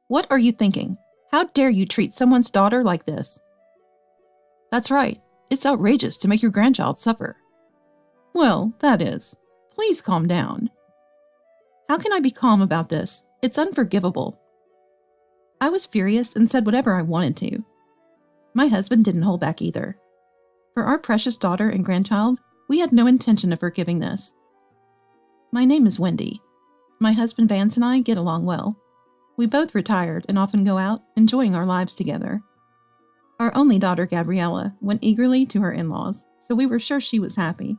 What are you thinking? How dare you treat someone's daughter like this? That's right. It's outrageous to make your grandchild suffer. Well, that is. Please calm down. How can I be calm about this? It's unforgivable. I was furious and said whatever I wanted to. My husband didn't hold back either. For our precious daughter and grandchild, we had no intention of forgiving this. My name is Wendy. My husband Vance and I get along well. We both retired and often go out, enjoying our lives together. Our only daughter, Gabriella, went eagerly to her in-laws, so we were sure she was happy.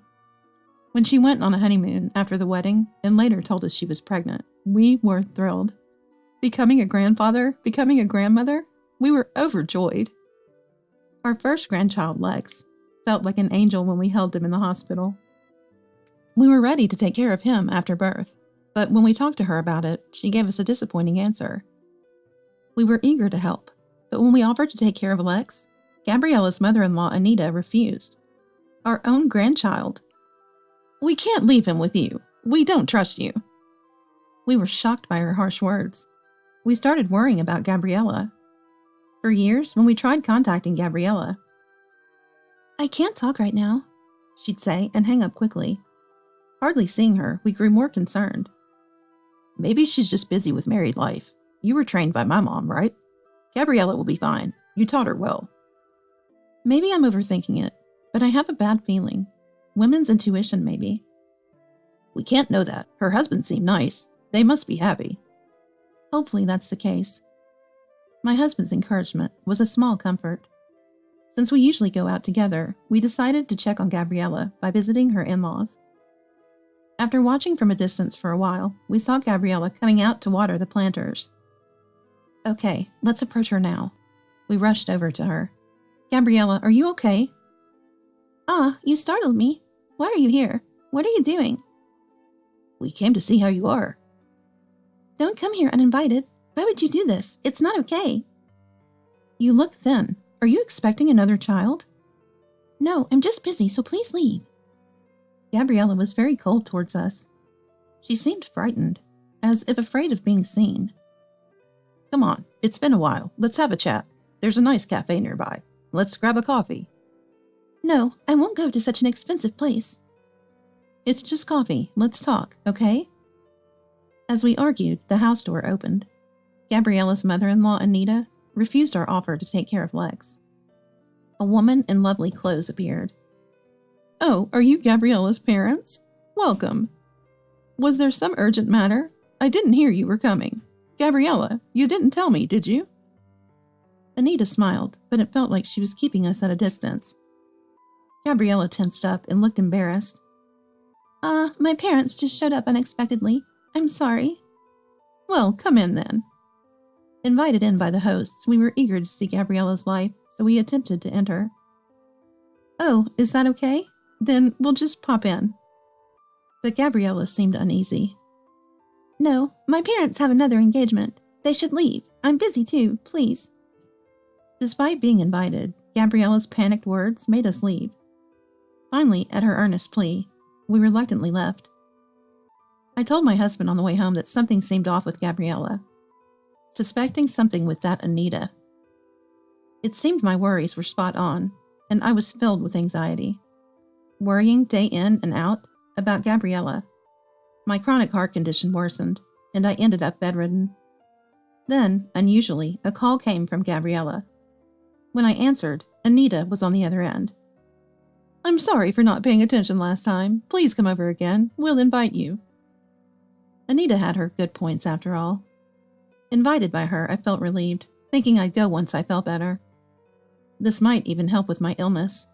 When she went on a honeymoon after the wedding and later told us she was pregnant, we were thrilled. Becoming a grandfather, becoming a grandmother, we were overjoyed. Our first grandchild, Lex, felt like an angel when we held him in the hospital. We were ready to take care of him after birth, but when we talked to her about it, she gave us a disappointing answer. We were eager to help, but when we offered to take care of Lex, Gabriella's mother-in-law, Anita, refused. Our own grandchild. We can't leave him with you. We don't trust you. We were shocked by her harsh words. We started worrying about Gabriella. For years, when we tried contacting Gabriella, I can't talk right now, she'd say and hang up quickly. Hardly seeing her, we grew more concerned. Maybe she's just busy with married life. You were trained by my mom, right? Gabriella will be fine. You taught her well. Maybe I'm overthinking it, but I have a bad feeling. Women's intuition, maybe. We can't know that. Her husband seemed nice. They must be happy. Hopefully that's the case. My husband's encouragement was a small comfort. Since we usually go out together, we decided to check on Gabriella by visiting her in-laws. After watching from a distance for a while, we saw Gabriella coming out to water the planters. Okay, let's approach her now. We rushed over to her. Gabriella, are you okay? You startled me. Why are you here? What are you doing? We came to see how you are. Don't come here uninvited. Why would you do this? It's not okay. You look thin. Are you expecting another child? No, I'm just busy, so please leave. Gabriella was very cold towards us. She seemed frightened, as if afraid of being seen. Come on, it's been a while. Let's have a chat. There's a nice cafe nearby. Let's grab a coffee. No, I won't go to such an expensive place. It's just coffee. Let's talk, okay? As we argued, the house door opened. Gabriella's mother-in-law, Anita, refused our offer to take care of Lex. A woman in lovely clothes appeared. Oh, are you Gabriella's parents? Welcome. Was there some urgent matter? I didn't hear you were coming. Gabriella, you didn't tell me, did you? Anita smiled, but it felt like she was keeping us at a distance. Gabriella tensed up and looked embarrassed. My parents just showed up unexpectedly. I'm sorry. Well, come in then. Invited in by the hosts, we were eager to see Gabriella's life, so we attempted to enter. Oh, is that okay? Then we'll just pop in. But Gabriella seemed uneasy. No, my parents have another engagement. They should leave. I'm busy too, please. Despite being invited, Gabriella's panicked words made us leave. Finally, at her earnest plea, we reluctantly left. I told my husband on the way home that something seemed off with Gabriella, suspecting something with that Anita. It seemed my worries were spot on, and I was filled with anxiety. Worrying day in and out about Gabriella. My chronic heart condition worsened, and I ended up bedridden. Then, unusually, a call came from Gabriella. When I answered, Anita was on the other end. I'm sorry for not paying attention last time. Please come over again. We'll invite you. Anita had her good points after all. Invited by her, I felt relieved, thinking I'd go once I felt better. This might even help with my illness.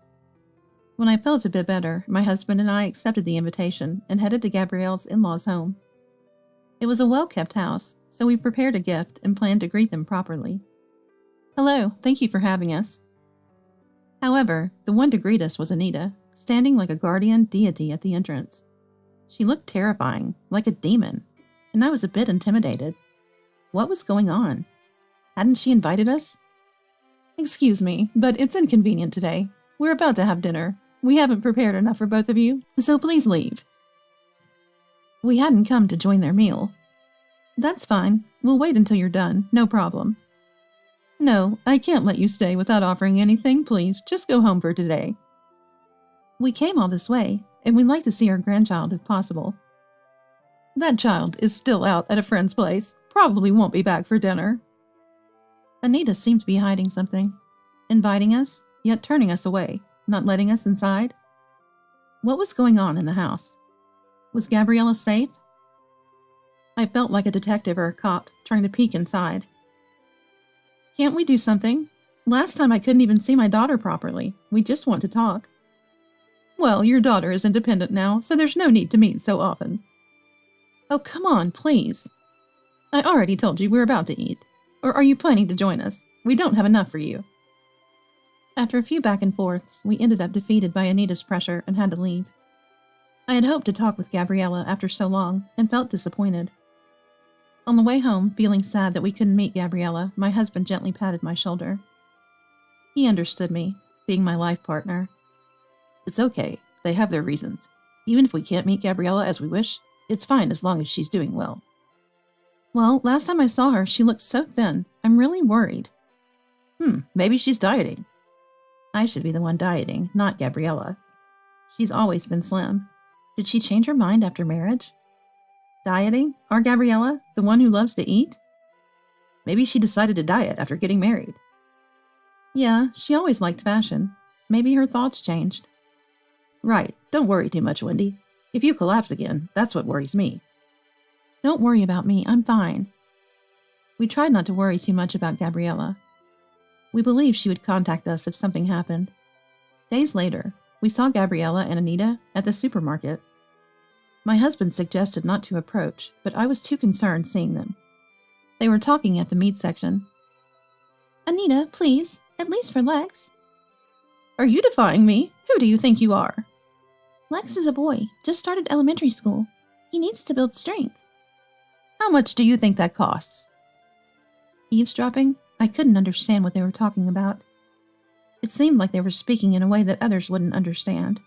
When I felt a bit better, my husband and I accepted the invitation and headed to Gabrielle's in-laws' home. It was a well-kept house, so we prepared a gift and planned to greet them properly. Hello, thank you for having us. However, the one to greet us was Anita, standing like a guardian deity at the entrance. She looked terrifying, like a demon, and I was a bit intimidated. What was going on? Hadn't she invited us? Excuse me, but it's inconvenient today. We're about to have dinner. We haven't prepared enough for both of you, so please leave. We hadn't come to join their meal. That's fine. We'll wait until you're done. No problem. No, I can't let you stay without offering anything, please. Just go home for today. We came all this way, and we'd like to see our grandchild if possible. That child is still out at a friend's place. Probably won't be back for dinner. Anita seemed to be hiding something. Inviting us, yet turning us away, not letting us inside. What was going on in the house? Was Gabriella safe? I felt like a detective or a cop trying to peek inside. Can't we do something? Last time I couldn't even see my daughter properly. We just want to talk. Well, your daughter is independent now, so there's no need to meet so often. Oh, come on, please. I already told you we're about to eat. Or are you planning to join us? We don't have enough for you. After a few back and forths, we ended up defeated by Anita's pressure and had to leave. I had hoped to talk with Gabriella after so long and felt disappointed. On the way home, feeling sad that we couldn't meet Gabriella, my husband gently patted my shoulder. He understood me, being my life partner. It's okay. They have their reasons. Even if we can't meet Gabriella as we wish, it's fine as long as she's doing well. Well, last time I saw her, she looked so thin. I'm really worried. Maybe she's dieting. I should be the one dieting, not Gabriella. She's always been slim. Did she change her mind after marriage? Dieting? Our Gabriella? The one who loves to eat? Maybe she decided to diet after getting married. Yeah, she always liked fashion. Maybe her thoughts changed. Right. Don't worry too much, Wendy. If you collapse again, that's what worries me. Don't worry about me. I'm fine. We tried not to worry too much about Gabriella. We believed she would contact us if something happened. Days later, we saw Gabriella and Anita at the supermarket. My husband suggested not to approach, but I was too concerned seeing them. They were talking at the meat section. Anita, please, at least for Lex. Are you defying me? Who do you think you are? Lex is a boy, just started elementary school. He needs to build strength. How much do you think that costs? Eavesdropping? I couldn't understand what they were talking about. It seemed like they were speaking in a way that others wouldn't understand.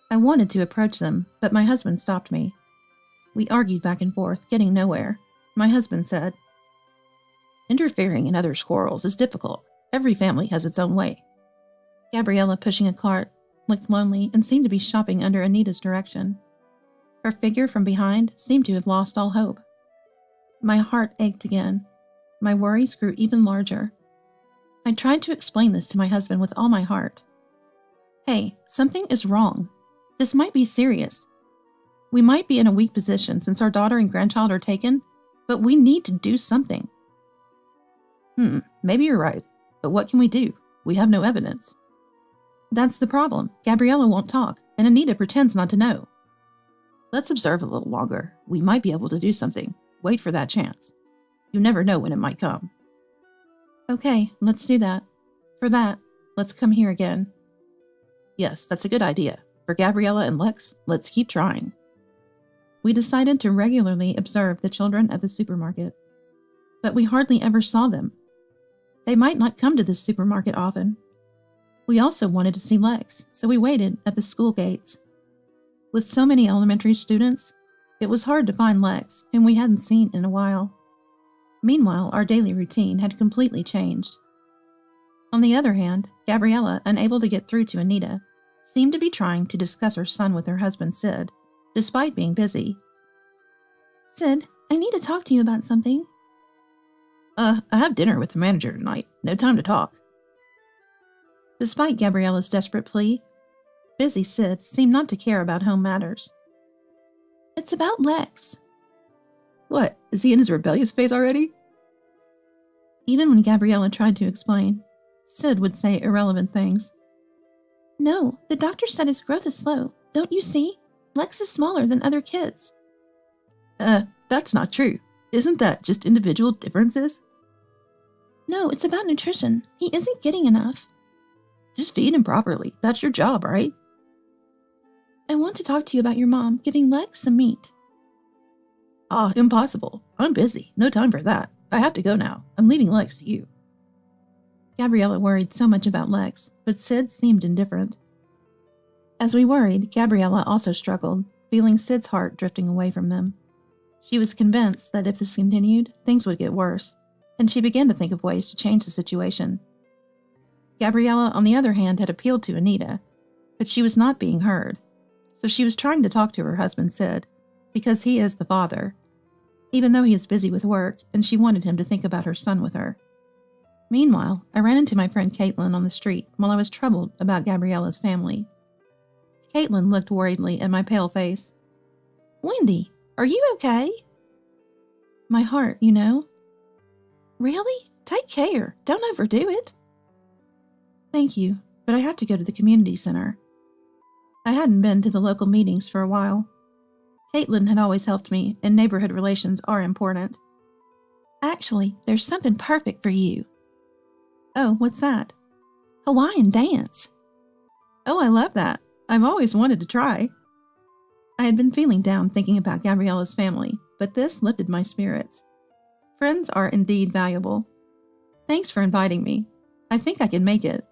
I wanted to approach them, but my husband stopped me. We argued back and forth, getting nowhere. My husband said, Interfering in others' quarrels is difficult. Every family has its own way. Gabriella, pushing a cart, looked lonely and seemed to be shopping under Anita's direction. Her figure from behind seemed to have lost all hope. My heart ached again. My worries grew even larger. I tried to explain this to my husband with all my heart. Hey, something is wrong. This might be serious. We might be in a weak position since our daughter and grandchild are taken, but we need to do something. Maybe you're right, but what can we do? We have no evidence. That's the problem. Gabriella won't talk, and Anita pretends not to know. Let's observe a little longer. We might be able to do something. Wait for that chance. You never know when it might come. Okay, let's do that. For that, let's come here again. Yes, that's a good idea. For Gabriella and Lex, let's keep trying. We decided to regularly observe the children at the supermarket, but we hardly ever saw them. They might not come to this supermarket often. We also wanted to see Lex, so we waited at the school gates. With so many elementary students, it was hard to find Lex, whom we hadn't seen in a while. Meanwhile, our daily routine had completely changed. On the other hand, Gabriella, unable to get through to Anita, seemed to be trying to discuss her son with her husband Sid, despite being busy. Sid, I need to talk to you about something. I have dinner with the manager tonight. No time to talk. Despite Gabriella's desperate plea, busy Sid seemed not to care about home matters. It's about Lex. What, is he in his rebellious phase already? Even when Gabriella tried to explain, Sid would say irrelevant things. No, the doctor said his growth is slow. Don't you see? Lex is smaller than other kids. That's not true. Isn't that just individual differences? No, it's about nutrition. He isn't getting enough. Just feed him properly. That's your job, right? I want to talk to you about your mom giving Lex some meat. Impossible. I'm busy. No time for that. I have to go now. I'm leaving Lex to you. Gabriella worried so much about Lex, but Sid seemed indifferent. As we worried, Gabriella also struggled, feeling Sid's heart drifting away from them. She was convinced that if this continued, things would get worse, and she began to think of ways to change the situation. Gabriella, on the other hand, had appealed to Anita, but she was not being heard, so she was trying to talk to her husband, Sid, because he is the father, even though he is busy with work, and she wanted him to think about her son with her. Meanwhile, I ran into my friend Caitlin on the street while I was troubled about Gabriella's family. Caitlin looked worriedly at my pale face. "Wendy, are you okay?" "My heart, you know." "Really? Take care. Don't overdo it." "Thank you, but I have to go to the community center." I hadn't been to the local meetings for a while. Caitlin had always helped me, and neighborhood relations are important. "Actually, there's something perfect for you." "Oh, what's that?" "Hawaiian dance." "Oh, I love that. I've always wanted to try." I had been feeling down thinking about Gabriella's family, but this lifted my spirits. Friends are indeed valuable. "Thanks for inviting me. I think I can make it."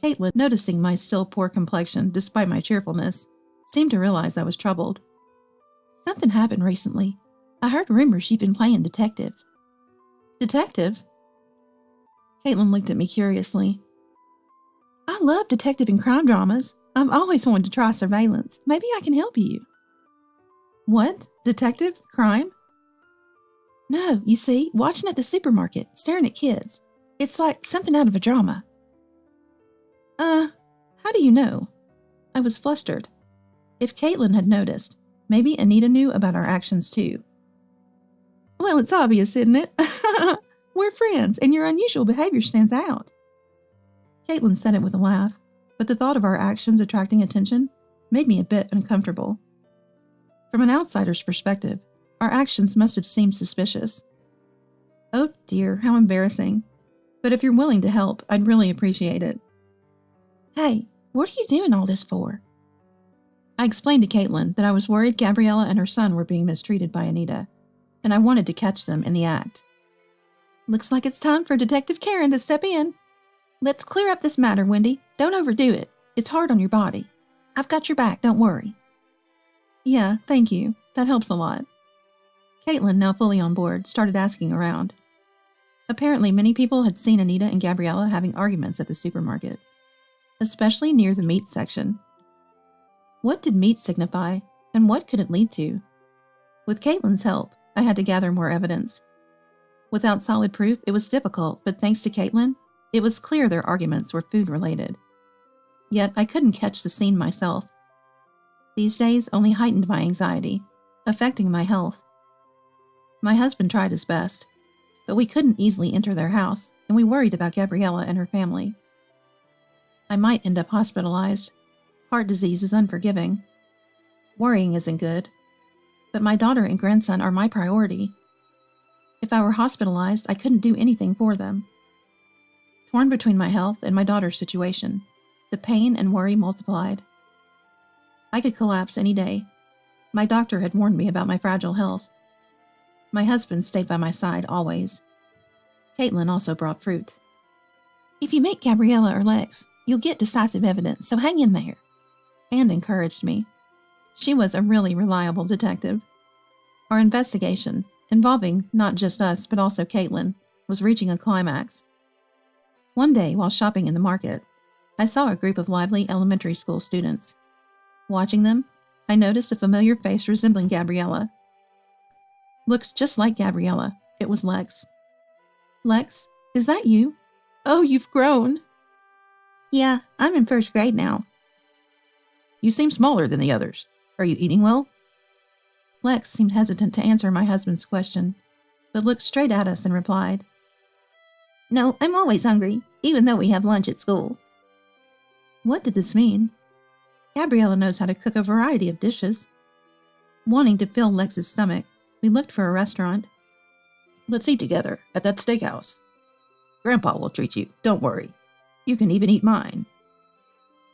Caitlin, noticing my still poor complexion despite my cheerfulness, seemed to realize I was troubled. "Something happened recently. I heard rumors you've been playing detective." "Detective?" Caitlin looked at me curiously. "I love detective and crime dramas. I've always wanted to try surveillance. Maybe I can help you." "What? Detective? Crime?" "No, you see, watching at the supermarket, staring at kids. It's like something out of a drama." How do you know?" I was flustered. If Caitlin had noticed, maybe Anita knew about our actions too. "Well, it's obvious, isn't it? We're friends, and your unusual behavior stands out." Caitlin said it with a laugh, but the thought of our actions attracting attention made me a bit uncomfortable. From an outsider's perspective, our actions must have seemed suspicious. Oh dear, how embarrassing. But if you're willing to help, I'd really appreciate it. "Hey, what are you doing all this for?" I explained to Caitlin that I was worried Gabriella and her son were being mistreated by Anita, and I wanted to catch them in the act. "Looks like it's time for Detective Karen to step in. Let's clear up this matter, Wendy. Don't overdo it. It's hard on your body. I've got your back, don't worry." "Yeah, thank you. That helps a lot." Caitlin, now fully on board, started asking around. Apparently, many people had seen Anita and Gabriella having arguments at the supermarket, especially near the meat section. What did meat signify, and what could it lead to? With Caitlin's help, I had to gather more evidence. Without solid proof, it was difficult, but thanks to Caitlin, it was clear their arguments were food-related. Yet I couldn't catch the scene myself. These days only heightened my anxiety, affecting my health. My husband tried his best, but we couldn't easily enter their house, and we worried about Gabriella and her family. I might end up hospitalized. Heart disease is unforgiving. Worrying isn't good, but my daughter and grandson are my priority. If I were hospitalized, I couldn't do anything for them. Torn between my health and my daughter's situation, the pain and worry multiplied. I could collapse any day. My doctor had warned me about my fragile health. My husband stayed by my side always. Caitlin also brought fruit. "If you meet Gabriella or Lex, you'll get decisive evidence, so hang in there," and encouraged me. She was a really reliable detective. Our investigation, involving not just us but also Caitlin, was reaching a climax. One day, while shopping in the market, I saw a group of lively elementary school students. Watching them, I noticed a familiar face resembling Gabriella. Looks just like Gabriella. It was Lex. "Lex, is that you? Oh, you've grown." "Yeah, I'm in first grade now." "You seem smaller than the others. Are you eating well?" Lex seemed hesitant to answer my husband's question, but looked straight at us and replied, "No, I'm always hungry, even though we have lunch at school." What did this mean? Gabriella knows how to cook a variety of dishes. Wanting to fill Lex's stomach, we looked for a restaurant. "Let's eat together at that steakhouse. Grandpa will treat you, don't worry. You can even eat mine."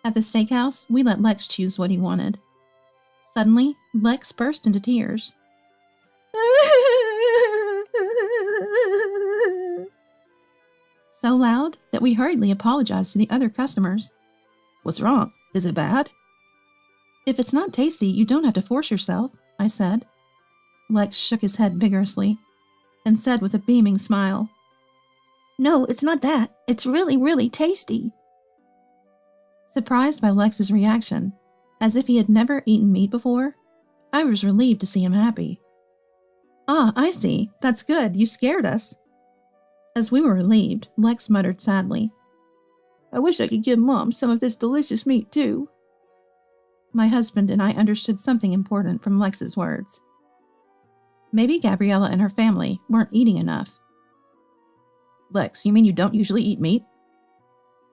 At the steakhouse, we let Lex choose what he wanted. Suddenly, Lex burst into tears. So loud that we hurriedly apologized to the other customers. "What's wrong? Is it bad?" "If it's not tasty, you don't have to force yourself," I said. Lex shook his head vigorously and said with a beaming smile, "No, it's not that. It's really, really tasty." Surprised by Lex's reaction, as if he had never eaten meat before, I was relieved to see him happy. "Ah, I see. That's good. You scared us." As we were relieved, Lex muttered sadly, "I wish I could give Mom some of this delicious meat, too." My husband and I understood something important from Lex's words. Maybe Gabriella and her family weren't eating enough. "Lex, you mean you don't usually eat meat?"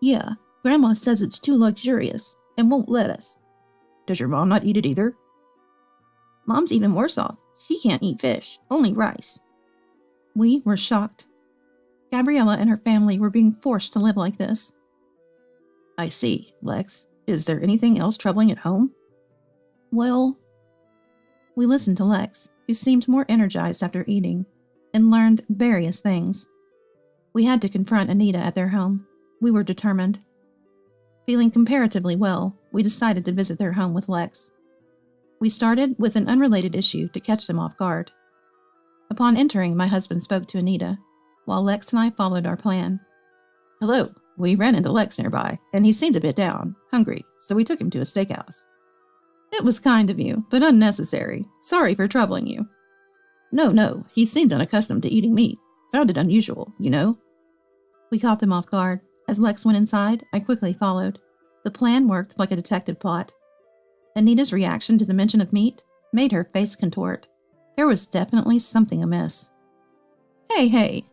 "Yeah, Grandma says it's too luxurious and won't let us." "Does your mom not eat it either?" "Mom's even worse off. She can't eat fish, only rice." We were shocked. Gabriella and her family were being forced to live like this. "I see, Lex. Is there anything else troubling at home?" "Well..." We listened to Lex, who seemed more energized after eating, and learned various things. We had to confront Anita at their home. We were determined. Feeling comparatively well, we decided to visit their home with Lex. We started with an unrelated issue to catch them off guard. Upon entering, my husband spoke to Anita, while Lex and I followed our plan. "Hello, we ran into Lex nearby, and he seemed a bit down, hungry, so we took him to a steakhouse." "It was kind of you, but unnecessary. Sorry for troubling you." No, he seemed unaccustomed to eating meat. Found it unusual, you know." We caught them off guard. As Lex went inside, I quickly followed. The plan worked like a detective plot. Anita's reaction to the mention of meat made her face contort. There was definitely something amiss. Hey,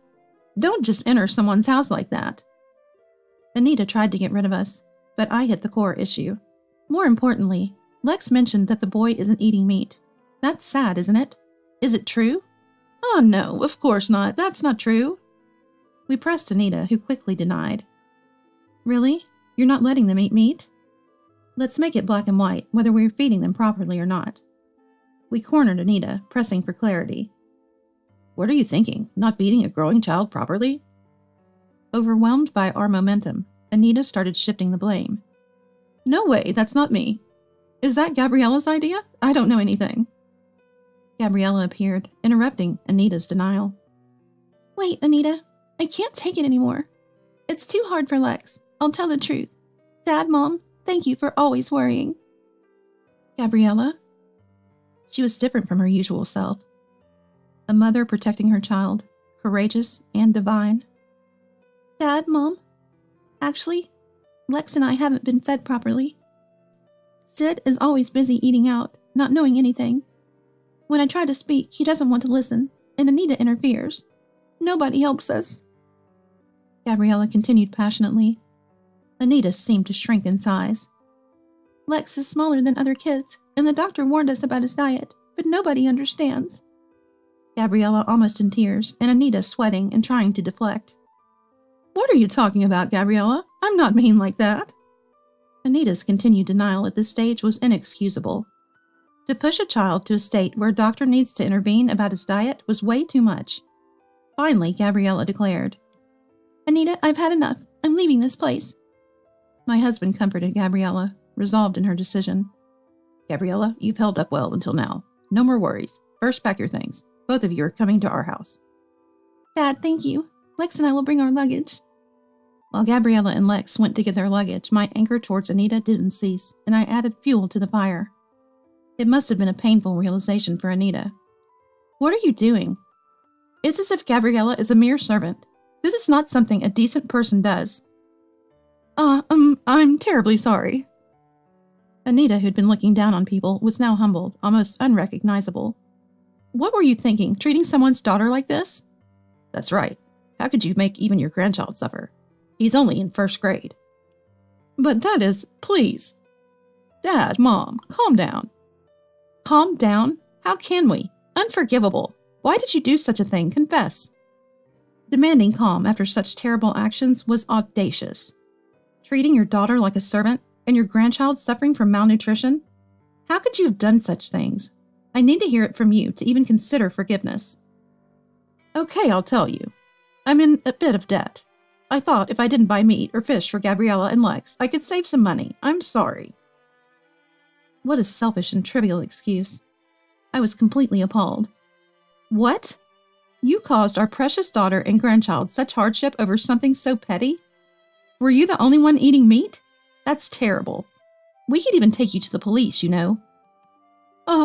don't just enter someone's house like that." Anita tried to get rid of us, but I hit the core issue. More importantly, Lex mentioned that the boy isn't eating meat. That's sad, isn't it? Is it true? "Oh no, of course not. That's not true." We pressed Anita, who quickly denied. "Really? You're not letting them eat meat?" "Let's make it black and white, whether we're feeding them properly or not." We cornered Anita, pressing for clarity. "What are you thinking? Not feeding a growing child properly?" Overwhelmed by our momentum, Anita started shifting the blame. "No way, that's not me. Is that Gabriella's idea? I don't know anything." Gabriella appeared, interrupting Anita's denial. "Wait, Anita. I can't take it anymore. It's too hard for Lex. I'll tell the truth. Dad, Mom, thank you for always worrying." "Gabriella?" She was different from her usual self. A mother protecting her child, courageous and divine. "Dad, Mom, actually, Lex and I haven't been fed properly. Sid is always busy eating out, not knowing anything. When I try to speak, he doesn't want to listen, and Anita interferes. Nobody helps us." Gabriella continued passionately. Anita seemed to shrink in size. "Lex is smaller than other kids, and the doctor warned us about his diet, but nobody understands." Gabriella almost in tears, and Anita sweating and trying to deflect. "What are you talking about, Gabriella? I'm not mean like that." Anita's continued denial at this stage was inexcusable. To push a child to a state where a doctor needs to intervene about his diet was way too much. Finally, Gabriella declared, "Anita, I've had enough. I'm leaving this place." My husband comforted Gabriella, resolved in her decision. "Gabriella, you've held up well until now. No more worries. First, pack your things. Both of you are coming to our house." "Dad, thank you. Lex and I will bring our luggage." While Gabriella and Lex went to get their luggage, my anger towards Anita didn't cease, and I added fuel to the fire. It must have been a painful realization for Anita. "What are you doing? It's as if Gabriella is a mere servant. This is not something a decent person does." I'm terribly sorry." Anita, who'd been looking down on people, was now humbled, almost unrecognizable. "What were you thinking, treating someone's daughter like this?" "That's right. How could you make even your grandchild suffer? He's only in first grade." "But that is, please." "Dad, Mom, calm down." "Calm down? How can we? Unforgivable. Why did you do such a thing? Confess." Demanding calm after such terrible actions was audacious. Treating your daughter like a servant and your grandchild suffering from malnutrition? How could you have done such things? I need to hear it from you to even consider forgiveness. "Okay, I'll tell you. I'm in a bit of debt. I thought if I didn't buy meat or fish for Gabriella and Lex, I could save some money. I'm sorry." What a selfish and trivial excuse. I was completely appalled. What? You caused our precious daughter and grandchild such hardship over something so petty? Were you the only one eating meat? That's terrible. We could even take you to the police, you know.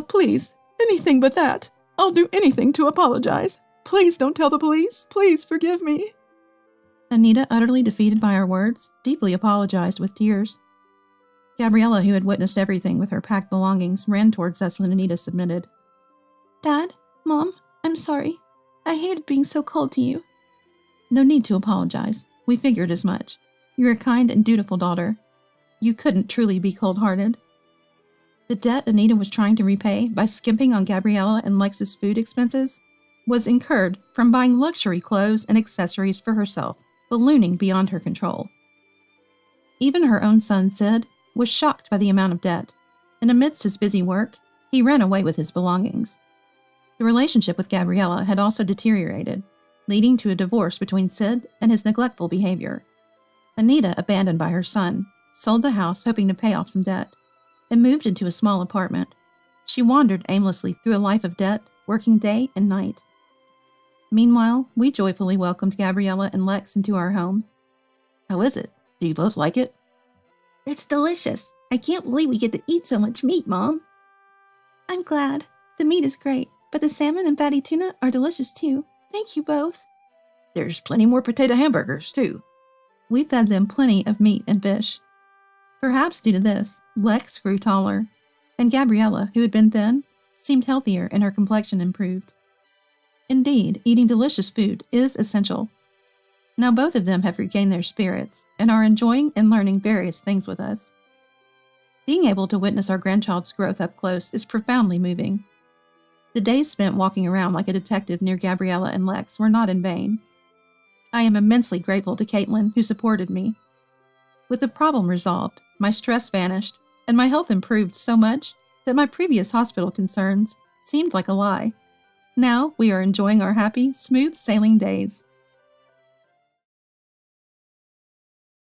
Please, anything but that. I'll do anything to apologize. Please don't tell the police. Please forgive me. Anita, utterly defeated by our words, deeply apologized with tears. Gabriella, who had witnessed everything with her packed belongings, ran towards us when Anita submitted. Dad, Mom, I'm sorry. I hated being so cold to you. No need to apologize. We figured as much. You're a kind and dutiful daughter. You couldn't truly be cold-hearted. The debt Anita was trying to repay by skimping on Gabriella and Lex's food expenses was incurred from buying luxury clothes and accessories for herself, ballooning beyond her control. Even her own son, Sid, was shocked by the amount of debt, and amidst his busy work, he ran away with his belongings. The relationship with Gabriella had also deteriorated, leading to a divorce between Sid and his neglectful behavior. Anita, abandoned by her son, sold the house hoping to pay off some debt, and moved into a small apartment. She wandered aimlessly through a life of debt, working day and night. Meanwhile, we joyfully welcomed Gabriella and Lex into our home. How is it? Do you both like it? It's delicious. I can't believe we get to eat so much meat, Mom. I'm glad. The meat is great, but the salmon and fatty tuna are delicious too. Thank you both. There's plenty more potato hamburgers too. We fed them plenty of meat and fish. Perhaps due to this, Lex grew taller, and Gabriella, who had been thin, seemed healthier and her complexion improved. Indeed, eating delicious food is essential. Now both of them have regained their spirits and are enjoying and learning various things with us. Being able to witness our grandchild's growth up close is profoundly moving. The days spent walking around like a detective near Gabriella and Lex were not in vain. I am immensely grateful to Caitlin, who supported me. With the problem resolved, my stress vanished, and my health improved so much that my previous hospital concerns seemed like a lie. Now we are enjoying our happy, smooth sailing days.